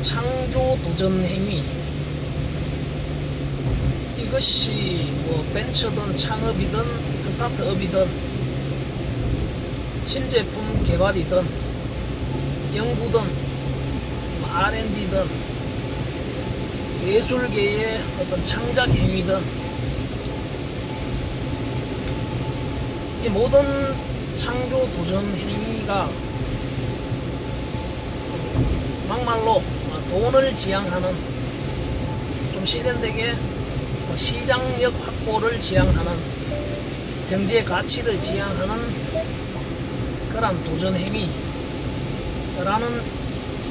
창조 도전 행위, 이것이 뭐 벤처든 창업이든 스타트업이든 신제품 개발이든 연구든 R&D든 예술계의 어떤 창작 행위든 이 모든 창조 도전 행위가 막말로 돈을 지향하는, 좀 세련되게 시장력 확보를 지향하는, 경제 가치를 지향하는 그런 도전 행위라는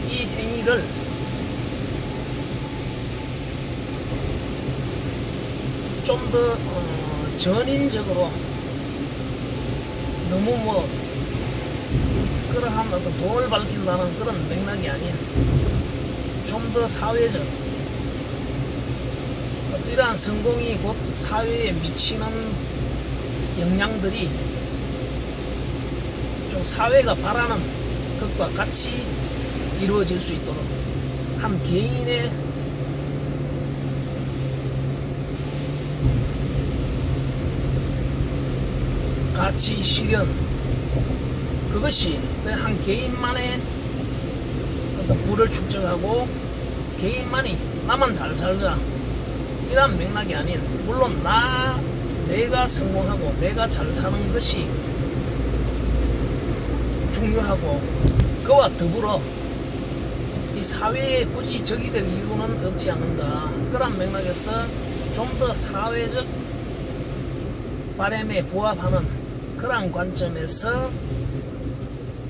이 행위를 좀 더 전인적으로, 너무 그러한 어떤 돈을 밝힌다는 그런 맥락이 아닌 좀 더 사회적, 이러한 성공이 곧 사회에 미치는 영향들이 좀 사회가 바라는 것과 같이 이루어질 수 있도록 한 개인의 가치 실현, 그것이 한 개인만의 어떤 부를 축적하고 개인만이 나만 잘 살자 이런 맥락이 아닌, 물론 내가 성공하고 내가 잘 사는 것이 중요하고 그와 더불어 이 사회에 굳이 적이 될 이유는 없지 않는가, 그런 맥락에서 좀 더 사회적 바람에 부합하는 그런 관점에서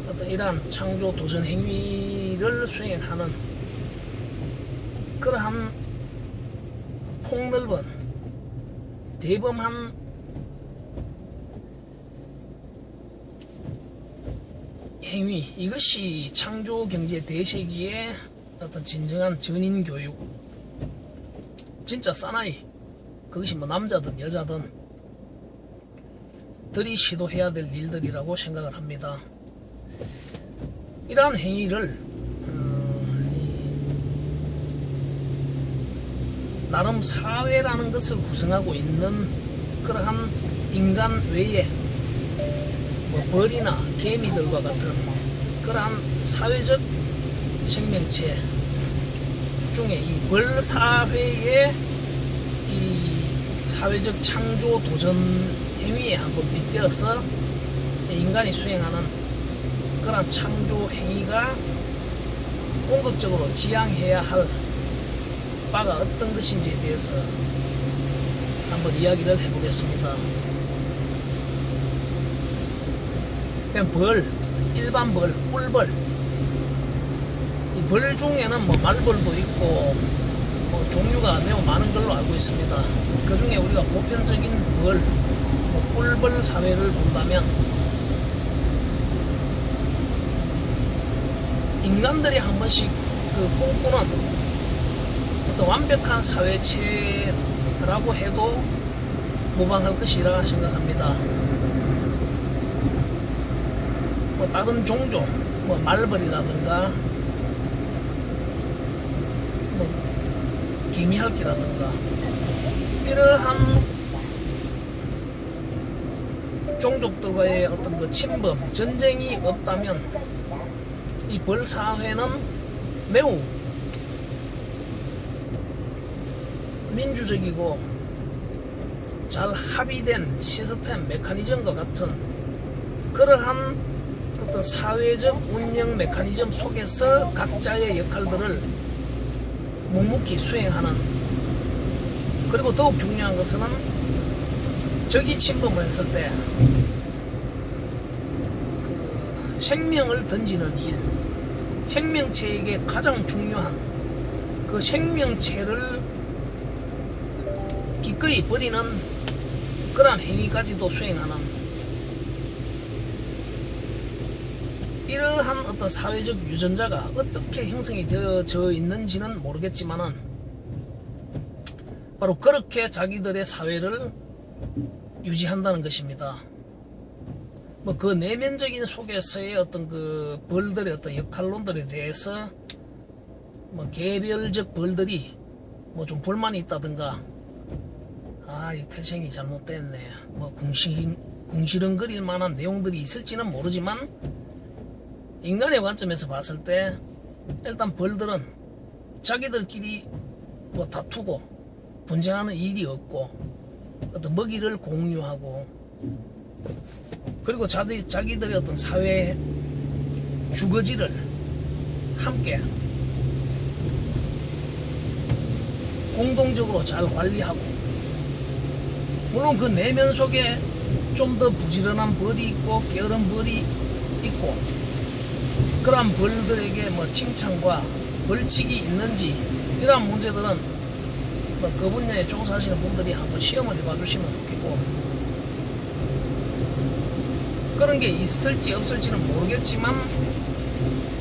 어떤 이러한 창조 도전 행위를 수행하는 그러한 폭넓은 대범한 행위, 이것이 창조 경제 대세기의 어떤 진정한 전인 교육, 진짜 사나이, 그것이 뭐 남자든 여자든 들이 시도해야 될 일들이라고 생각을 합니다. 이러한 행위를 나름 사회라는 것을 구성하고 있는 그러한 인간 외에 뭐 벌이나 개미들과 같은 그러한 사회적 생명체 중에 이 벌사회의 이 사회적 창조 도전 행위에 한번 빗대어서 인간이 수행하는 그런 창조 행위가 공격적으로 지향해야 할 바가 어떤 것인지에 대해서 한번 이야기를 해보겠습니다. 그냥 벌, 일반 벌, 꿀벌, 이 벌 중에는 뭐 말벌도 있고 뭐 종류가 매우 많은 걸로 알고 있습니다. 그 중에 우리가 보편적인 벌, 뭐 꿀벌 사회를 본다면 인간들이 한 번씩 그 꿈꾸는 어떤 완벽한 사회체라고 해도 무방할 것이라 생각합니다. 뭐 다른 종족, 뭐 말벌이라든가 뭐 개미핥기라든가 이러한 종족들과의 어떤 그 침범, 전쟁이 없다면 이 벌사회는 매우 민주적이고 잘 합의된 시스템, 메커니즘과 같은 그러한 어떤 사회적 운영 메커니즘 속에서 각자의 역할들을 묵묵히 수행하는, 그리고 더욱 중요한 것은 적이 침범을 했을 때 그 생명을 던지는 일, 생명체에게 가장 중요한 그 생명체를 기꺼이 버리는 그러한 행위까지도 수행하는 이러한 어떤 사회적 유전자가 어떻게 형성이 되어져 있는지는 모르겠지만은 바로 그렇게 자기들의 사회를 유지한다는 것입니다. 뭐 그 내면적인 속에서의 어떤 그 벌들의 어떤 역할론들에 대해서 뭐 개별적 벌들이 뭐 좀 불만이 있다든가, 이 태생이 잘못됐네, 뭐 궁시렁거릴 만한 내용들이 있을지는 모르지만, 인간의 관점에서 봤을 때 일단 벌들은 자기들끼리 뭐 다투고 분쟁하는 일이 없고, 어떤 먹이를 공유하고, 그리고 자기들의 어떤 사회 주거지를 함께 공동적으로 잘 관리하고, 물론 그 내면 속에 좀 더 부지런한 벌이 있고 게으른 벌이 있고, 그러한 벌들에게 뭐 칭찬과 벌칙이 있는지, 이러한 문제들은 뭐 그 분야에 종사하시는 분들이 한번 시험을 해봐 주시면 좋겠고, 그런 게 있을지 없을지는 모르겠지만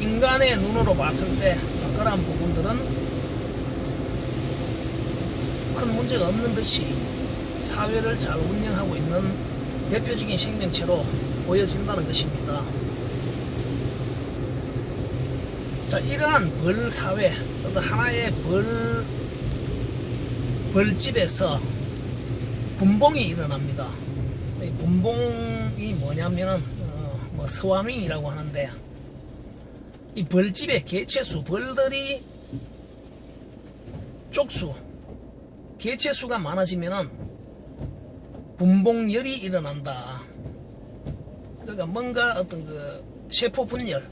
인간의 눈으로 봤을 때 그러한 부분들은 큰 문제가 없는 듯이 사회를 잘 운영하고 있는 대표적인 생명체로 보여진다는 것입니다. 자, 이러한 벌 사회, 어떤 하나의 벌집에서 분봉이 일어납니다. 이 분봉이 뭐냐면은 뭐 스와밍이라고 하는데, 이 벌집의 개체수, 벌들이 쪽수, 개체수가 많아지면은 분봉열이 일어난다. 그러니까 뭔가 어떤 그 세포 분열,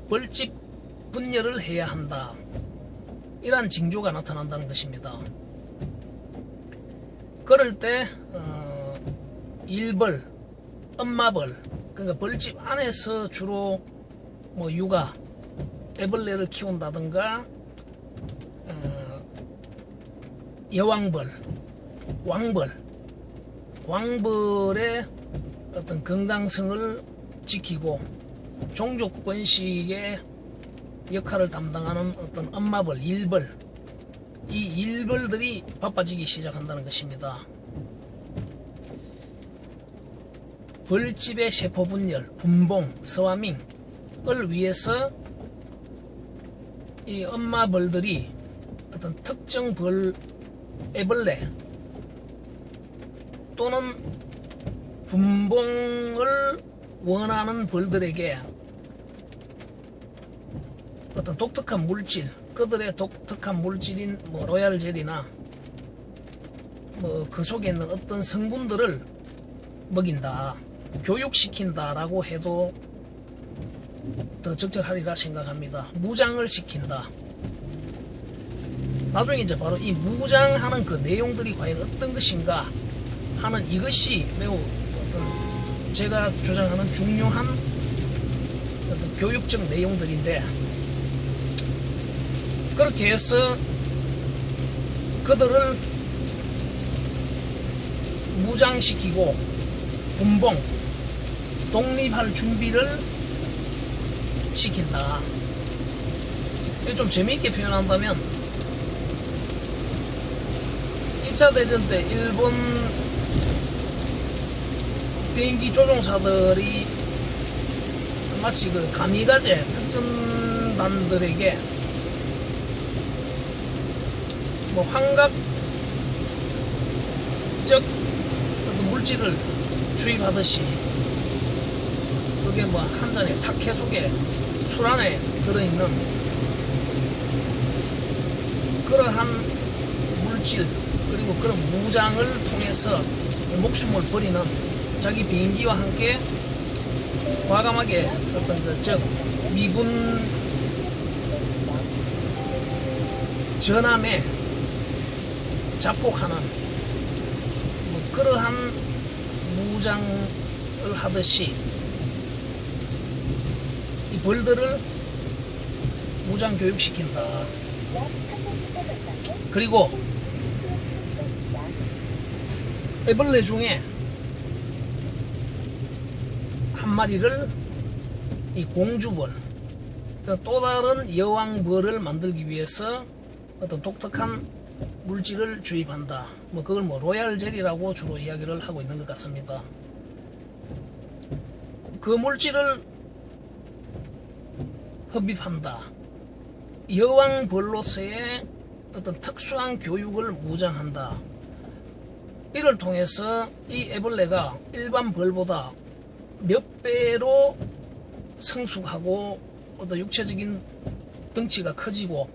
벌집 분열을 해야 한다, 이러한 징조가 나타난다는 것입니다. 그럴 때 일벌, 엄마벌, 그러니까 벌집 안에서 주로 뭐 육아, 애벌레를 키운다든가, 여왕벌, 왕벌의 어떤 건강성을 지키고 종족 번식의 역할을 담당하는 어떤 엄마벌, 일벌, 이 일벌들이 바빠지기 시작한다는 것입니다. 벌집의 세포 분열, 분봉, 스와밍을 위해서 이 엄마벌들이 어떤 특정 벌, 애벌레 또는 분봉을 원하는 벌들에게 어떤 독특한 물질, 그들의 독특한 물질인 뭐 로얄 젤이나 뭐 그 속에 있는 어떤 성분들을 먹인다, 교육시킨다 라고 해도 더 적절하리라 생각합니다. 무장을 시킨다. 나중에 이제 바로 이 무장하는 그 내용들이 과연 어떤 것인가 하는, 이것이 매우 어떤 제가 주장하는 중요한 어떤 교육적 내용들인데, 그렇게 해서 그들을 무장시키고 분봉, 독립할 준비를 시킨다. 좀 재미있게 표현한다면, 2차 대전 때 일본 비행기 조종사들이 마치 그 가미가제 특전단들에게 뭐 환각적 어떤 물질을 주입하듯이, 그게 뭐 한 잔의 사케 속에, 술 안에 들어있는 그러한 물질, 그리고 그런 무장을 통해서 목숨을 버리는, 자기 비행기와 함께 과감하게 어떤 그 즉 미군 전함에 자폭하는 뭐 그러한 무장을 하듯이 이 벌들을 무장 교육시킨다. 그리고 애벌레 중에 한 마리를 이 공주벌, 또 다른 여왕벌을 만들기 위해서 어떤 독특한 물질을 주입한다. 뭐 그걸 뭐 로얄 젤이라고 주로 이야기를 하고 있는 것 같습니다. 그 물질을 흡입한다. 여왕벌로서의 어떤 특수한 교육을 무장한다. 이를 통해서 이 애벌레가 일반 벌보다 몇 배로 성숙하고 어떤 육체적인 덩치가 커지고,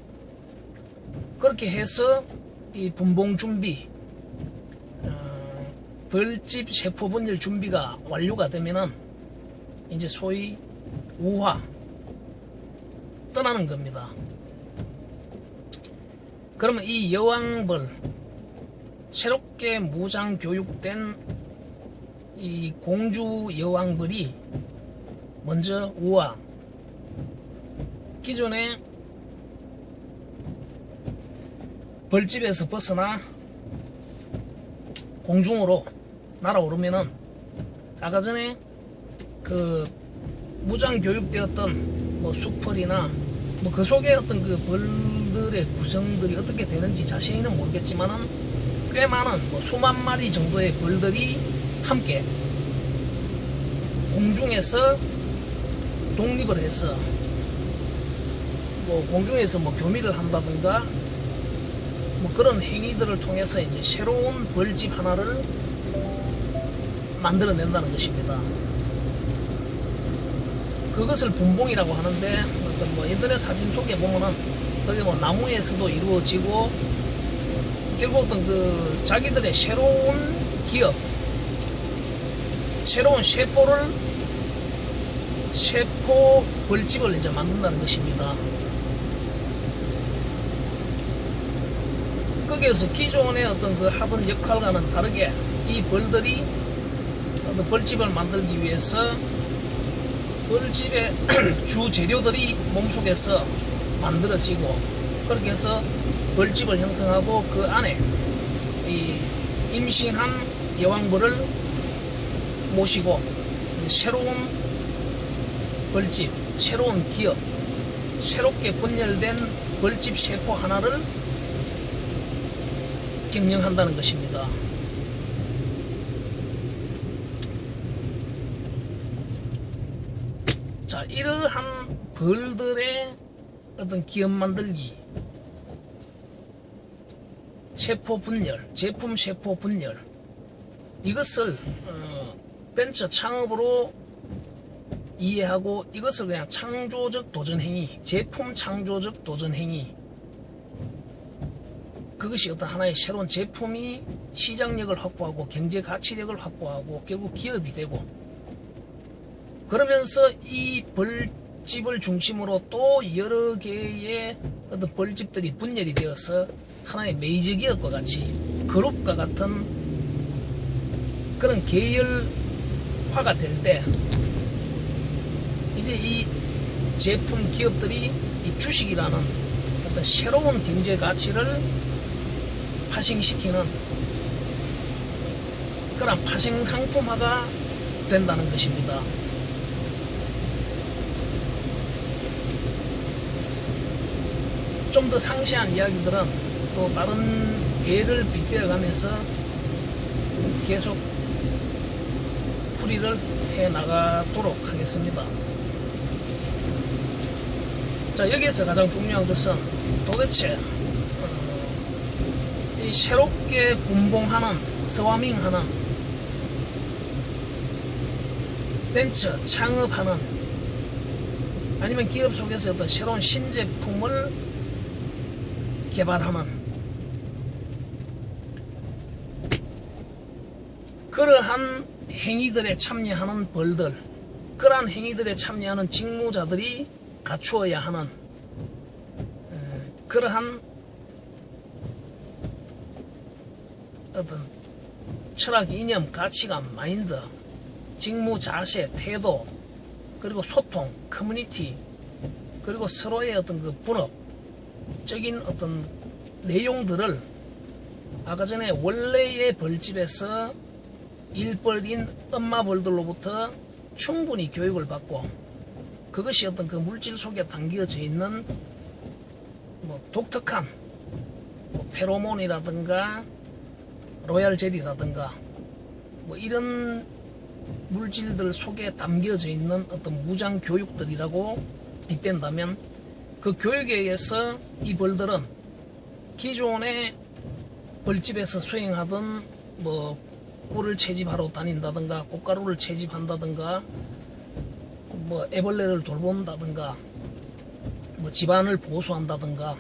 그렇게 해서 이 분봉 준비, 벌집 세포 분열 준비가 완료가 되면은 이제 소위 우화 떠나는 겁니다. 그러면 이 여왕벌, 새롭게 무장 교육된 이 공주 여왕벌이 먼저 우화, 기존에 벌집에서 벗어나 공중으로 날아오르면은 아까 전에 그 무장 교육되었던 뭐 수펄이나 뭐 그 속에 어떤 그 벌들의 구성들이 어떻게 되는지 자세히는 모르겠지만은 꽤 많은 뭐 수만 마리 정도의 벌들이 함께 공중에서 독립을 해서 뭐 공중에서 뭐 교미를 한다든가 뭐 그런 행위들을 통해서 이제 새로운 벌집 하나를 만들어낸다는 것입니다. 그것을 분봉이라고 하는데, 어떤 뭐 인터넷 사진 속에 보면은 그게 뭐 나무에서도 이루어지고, 결국 어떤 그 자기들의 새로운 기업, 새로운 세포 벌집을 이제 만든다는 것입니다. 거기에서 기존의 어떤 그 하던 역할과는 다르게 이 벌들이 어떤 벌집을 만들기 위해서 벌집의 주 재료들이 몸속에서 만들어지고, 그렇게 해서 벌집을 형성하고 그 안에 이 임신한 여왕벌을 모시고 새로운 벌집, 새로운 기업, 새롭게 분열된 벌집 세포 하나를 경영한다는 것입니다. 자, 이러한 벌들의 어떤 기업 만들기, 세포 분열, 제품 세포 분열, 이것을 벤처 창업으로 이해하고, 이것을 그냥 창조적 도전행위, 제품 창조적 도전행위, 그것이 어떤 하나의 새로운 제품이 시장력을 확보하고 경제 가치력을 확보하고 결국 기업이 되고, 그러면서 이 벌집을 중심으로 또 여러 개의 어떤 벌집들이 분열이 되어서 하나의 메이저 기업과 같이, 그룹과 같은 그런 계열화가 될 때, 이제 이 제품 기업들이 이 주식이라는 어떤 새로운 경제 가치를 파생시키는 그런 파생 상품화가 된다는 것입니다. 좀 더 상세한 이야기들은 또 다른 예를 빗대어 가면서 계속 풀이를 해 나가도록 하겠습니다. 자, 여기에서 가장 중요한 것은 도대체 이 새롭게 분봉하는, 스와밍하는, 벤처 창업하는, 아니면 기업 속에서 어떤 새로운 신제품을 개발하는 그러한 행위들에 참여하는 벌들, 그러한 행위들에 참여하는 직무자들이 갖추어야 하는 그러한 어떤 철학, 이념, 가치관, 마인드, 직무 자세, 태도, 그리고 소통, 커뮤니티, 그리고 서로의 어떤 그 분업적인 어떤 내용들을 아까 전에 원래의 벌집에서 일벌인 엄마벌들로부터 충분히 교육을 받고, 그것이 어떤 그 물질 속에 담겨져 있는 뭐 독특한 뭐 페로몬이라든가 로얄 젤이라든가 뭐 이런 물질들 속에 담겨져 있는 어떤 무장 교육들이라고 빗댄다면, 그 교육에 의해서 이 벌들은 기존의 벌집에서 수행하던 뭐 꿀을 채집하러 다닌다든가 꽃가루를 채집한다든가 뭐 애벌레를 돌본다든가 뭐 집안을 보수한다든가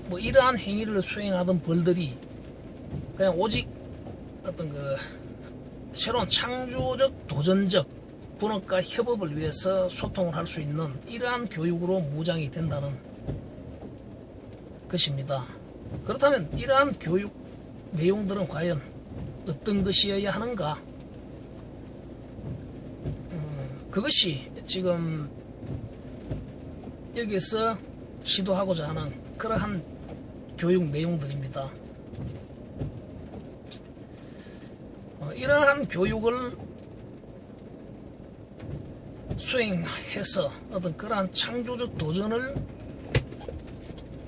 뭐 이러한 행위를 수행하던 벌들이 그냥 오직 어떤 그 새로운 창조적 도전적 분업과 협업을 위해서 소통을 할 수 있는 이러한 교육으로 무장이 된다는 것입니다. 그렇다면 이러한 교육 내용들은 과연 어떤 것이어야 하는가? 그것이 지금 여기서 시도하고자 하는 그러한 교육 내용들입니다. 이러한 교육을 수행해서 어떤 그러한 창조적 도전을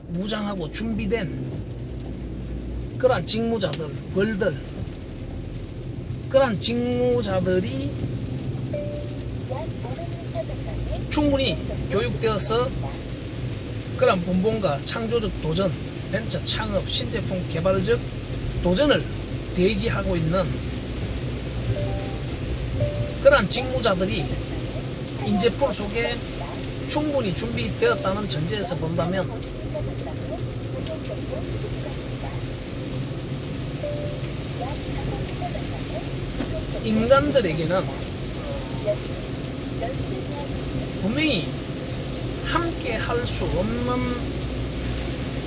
무장하고 준비된 그러한 직무자들, 벌들, 그러한 직무자들이 충분히 교육되어서 그러한 분봉과 창조적 도전, 벤처 창업, 신제품 개발적 도전을 대기하고 있는 그러한 직무자들이 인재풀 속에 충분히 준비되었다는 전제에서 본다면 인간들에게는 분명히 함께 할 수 없는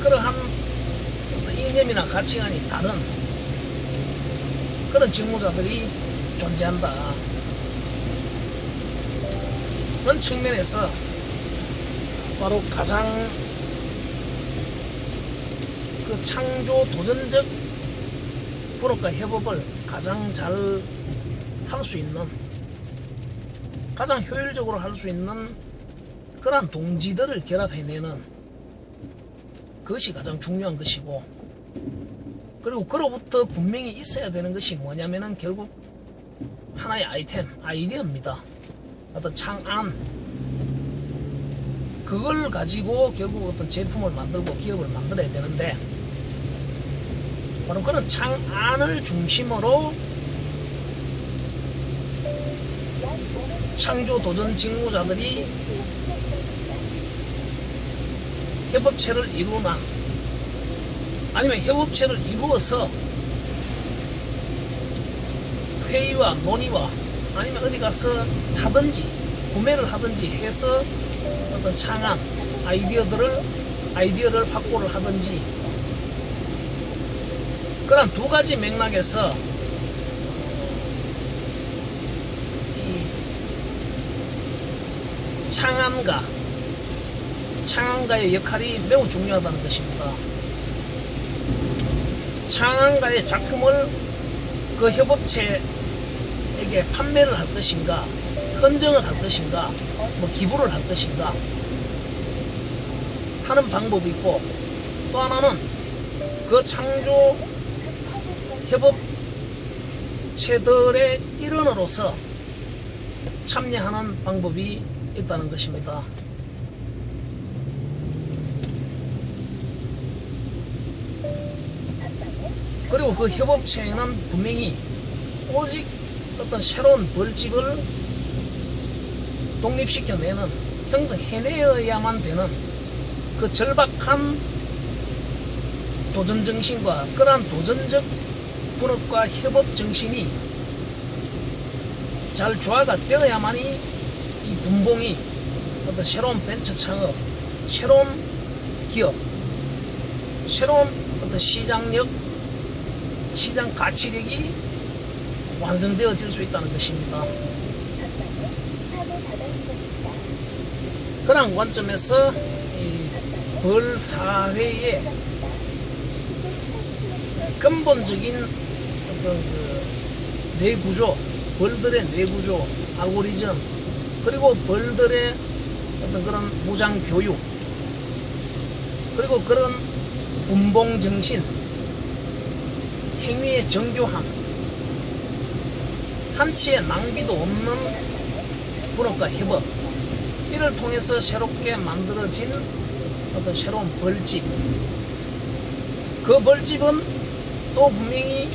그러한 이념이나 가치관이 다른 그런 직무자들이 존재한다. 그런 측면에서 바로 가장 그 창조 도전적 분업과 협업을 가장 잘 할 수 있는, 가장 효율적으로 할 수 있는 그러한 동지들을 결합해내는 그것이 가장 중요한 것이고, 그리고 그로부터 분명히 있어야 되는 것이 뭐냐면은 결국 하나의 아이템, 아이디어입니다. 어떤 창안, 그걸 가지고 결국 어떤 제품을 만들고 기업을 만들어야 되는데, 바로 그런 창안을 중심으로 창조 도전 직무자들이 협업체를 이루나 아니면 협업체를 이루어서 회의와 논의와 아니면 어디 가서 사든지 구매를 하든지 해서 어떤 창안 아이디어를 확보를 하든지, 그런 두 가지 맥락에서 이 창안가의 역할이 매우 중요하다는 것입니다. 창안가의 작품을 그 협업체에게 판매를 할 것인가, 헌정을 할 것인가, 뭐 기부를 할 것인가 하는 방법이 있고, 또 하나는 그 창조 협업체들의 일원으로서 참여하는 방법이 있다는 것입니다. 그리고 그 협업체에는 분명히 오직 어떤 새로운 벌집을 독립시켜내는, 형성해내어야만 되는 그 절박한 도전정신과 그러한 도전적 분업과 협업정신이 잘 조화가 되어야만이 이 분봉이 어떤 새로운 벤처 창업, 새로운 기업, 새로운 어떤 시장력, 시장 가치력이 완성되어질 수 있다는 것입니다. 그런 관점에서 이 벌 사회의 근본적인 어떤 그 뇌구조, 벌들의 뇌구조, 알고리즘, 그리고 벌들의 어떤 그런 무장 교육, 그리고 그런 분봉 정신, 행위의 정교함, 한치의 낭비도 없는 분업과 협업, 이를 통해서 새롭게 만들어진 어떤 새로운 벌집, 그 벌집은 또 분명히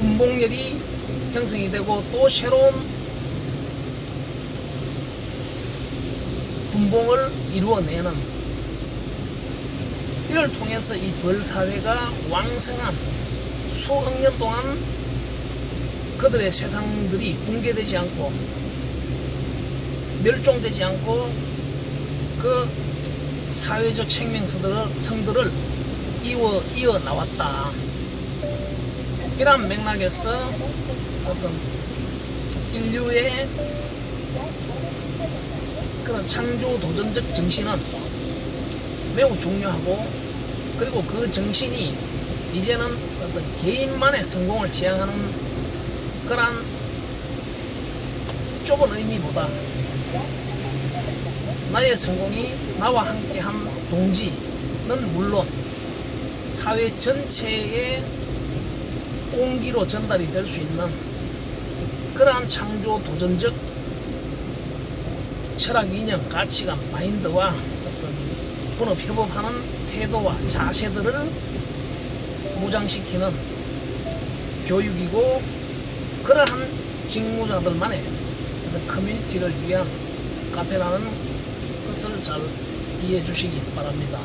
군복력이 형성이 되고 또 새로운 군복을 이루어내는, 이를 통해서 이 벌사회가 왕성한 수억 년 동안 그들의 세상들이 붕괴되지 않고 멸종되지 않고 그 사회적 생명성들을 이어 나왔다. 이런 맥락에서 어떤 인류의 그런 창조 도전적 정신은 매우 중요하고, 그리고 그 정신이 이제는 어떤 개인만의 성공을 지향하는 그런 좁은 의미보다 나의 성공이 나와 함께한 동지는 물론 사회 전체의 온기로 전달이 될 수 있는 그러한 창조 도전적 철학, 이념, 가치관, 마인드와 어떤 분업협업하는 태도와 자세들을 무장시키는 교육이고, 그러한 직무자들만의 커뮤니티를 위한 카페라는 것을 잘 이해해 주시기 바랍니다.